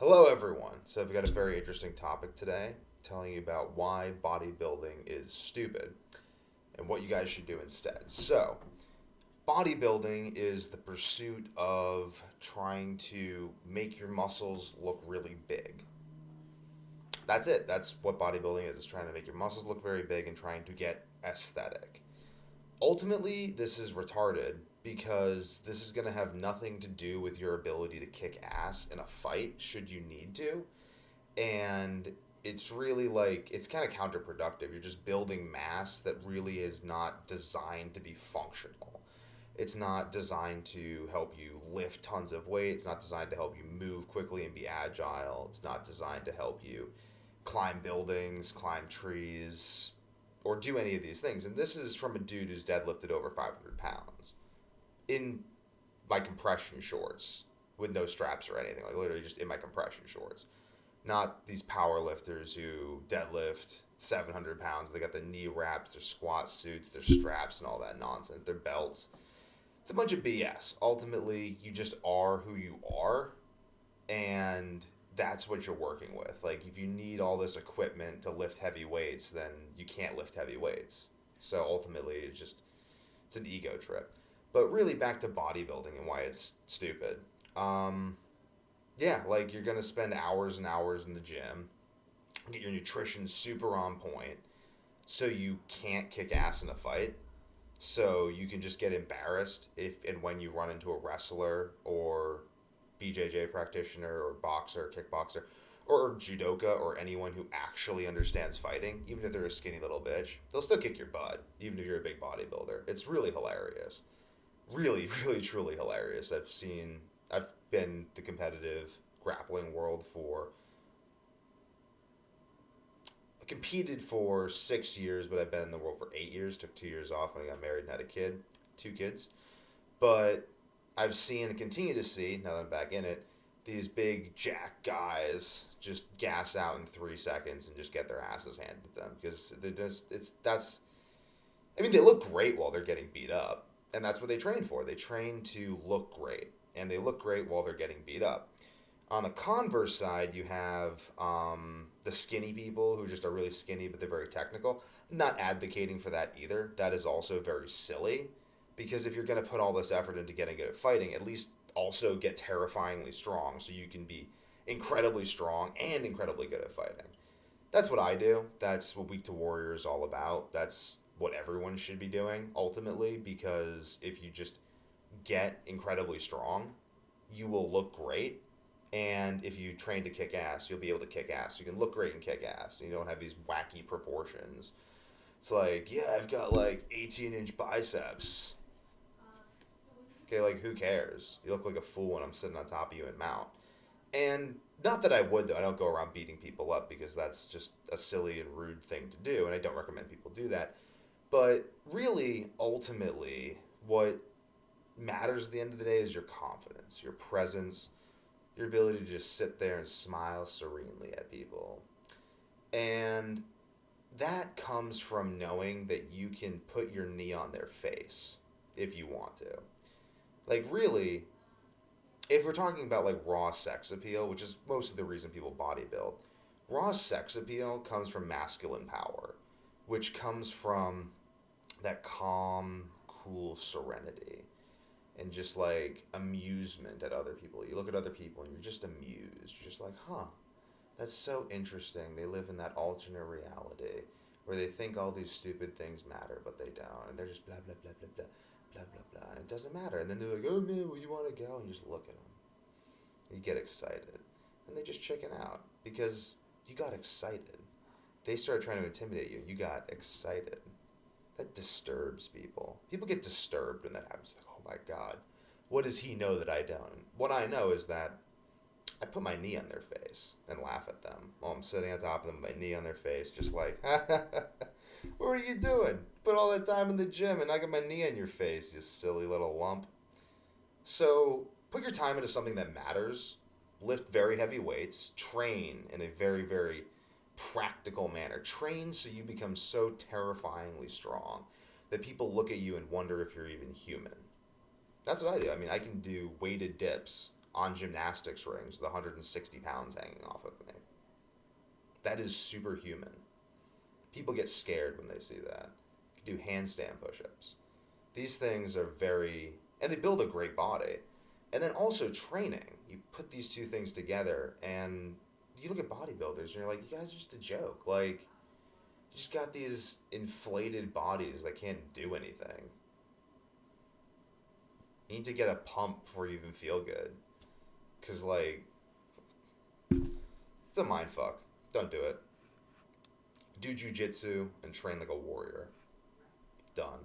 Hello, everyone. So, I've got a very interesting topic today, telling you about why bodybuilding is stupid and what you guys should do instead. So, bodybuilding is the pursuit of trying to make your muscles look really big. That's it. That's what bodybuilding is. It's trying to make your muscles look very big and trying to get aesthetic. Ultimately, this is retarded because this is going to have nothing to do with your ability to kick ass in a fight should you need to. And it's really like it's kind of counterproductive. You're just building mass that really is not designed to be functional. It's not designed to help you lift tons of weight. It's not designed to help you move quickly and be agile. It's not designed to help you climb buildings, climb trees, or do any of these things. And this is from a dude who's deadlifted over 500 pounds in my compression shorts with no straps or anything. Like literally just in my compression shorts. Not these power lifters who deadlift 700 pounds, but they got the knee wraps, their squat suits, their straps, and all that nonsense, their belts. It's a bunch of BS. Ultimately, you just are who you are, and that's what you're working with. Like, if you need all this equipment to lift heavy weights, then you can't lift heavy weights. So ultimately, it's an ego trip. But really, back to bodybuilding and why it's stupid. Um, yeah, like you're gonna spend hours and hours in the gym, get your nutrition super on point, so you can't kick ass in a fight. So you can just get embarrassed if and when you run into a wrestler or BJJ practitioner or boxer, kickboxer, or judoka or anyone who actually understands fighting, even if they're a skinny little bitch, they'll still kick your butt, even if you're a big bodybuilder. It's really hilarious. Really, really, truly hilarious. I've been the competitive grappling world for I competed for 6 years, but I've been in the world for 8 years. Took 2 years off when I got married and had a kid, two kids. But I've seen and continue to see, now that I'm back in it, these big jack guys just gas out in 3 seconds and just get their asses handed to them because they just it's that's I mean they look great while they're getting beat up, and that's what they train for. They train to look great, and they look great while they're getting beat up. On the converse side, you have the skinny people who just are really skinny, but they're very technical. I'm not advocating for that either. That is also very silly because if you're going to put all this effort into getting good at fighting, at least also get terrifyingly strong so you can be incredibly strong and incredibly good at fighting. That's what I do. That's what Week to Warrior is all about. That's what everyone should be doing ultimately because if you just get incredibly strong, you will look great, and if you train to kick ass, you'll be able to kick ass. You can look great and kick ass. You don't have these wacky proportions. It's like, yeah, I've got like 18-inch biceps. Okay, like who cares? You look like a fool when I'm sitting on top of you in mount. And not that I would though. I don't go around beating people up because that's just a silly and rude thing to do, and I don't recommend people do that. But really, ultimately, what matters at the end of the day is your confidence, your presence, your ability to just sit there and smile serenely at people. And that comes from knowing that you can put your knee on their face if you want to. Like, really, if we're talking about like raw sex appeal, which is most of the reason people bodybuild, raw sex appeal comes from masculine power, which comes from that calm, cool serenity and just like amusement at other people. You look at other people and you're just amused. You're just like, huh, that's so interesting. They live in that alternate reality where they think all these stupid things matter, but they don't. And they're just blah, blah, blah, blah, blah, blah, blah, blah. And it doesn't matter. And then they're like, oh man, well, you want to go? And you just look at them. You get excited. And they just chicken out because you got excited. They started trying to intimidate you. You got excited. That disturbs people. People get disturbed when that happens. Like, oh my God, what does he know that I don't? What I know is that I put my knee on their face and laugh at them while I'm sitting on top of them, with my knee on their face, just like, what are you doing? Put all that time in the gym and I got my knee on your face, you silly little lump. So put your time into something that matters. Lift very heavy weights. Train in a very, very practical manner. Train so you become so terrifyingly strong that people look at you and wonder if you're even human. That's what I do. I mean, I can do weighted dips on gymnastics rings with 160 pounds hanging off of me. That is superhuman. People get scared when they see that. You do handstand push-ups. These things are very, and they build a great body. And then also training. You put these two things together, and you look at bodybuilders, and you're like, you guys are just a joke. Like, you just got these inflated bodies that can't do anything. You need to get a pump before you even feel good. Because, like, it's a mind fuck. Don't do it. Do jujitsu and train like a warrior. Done.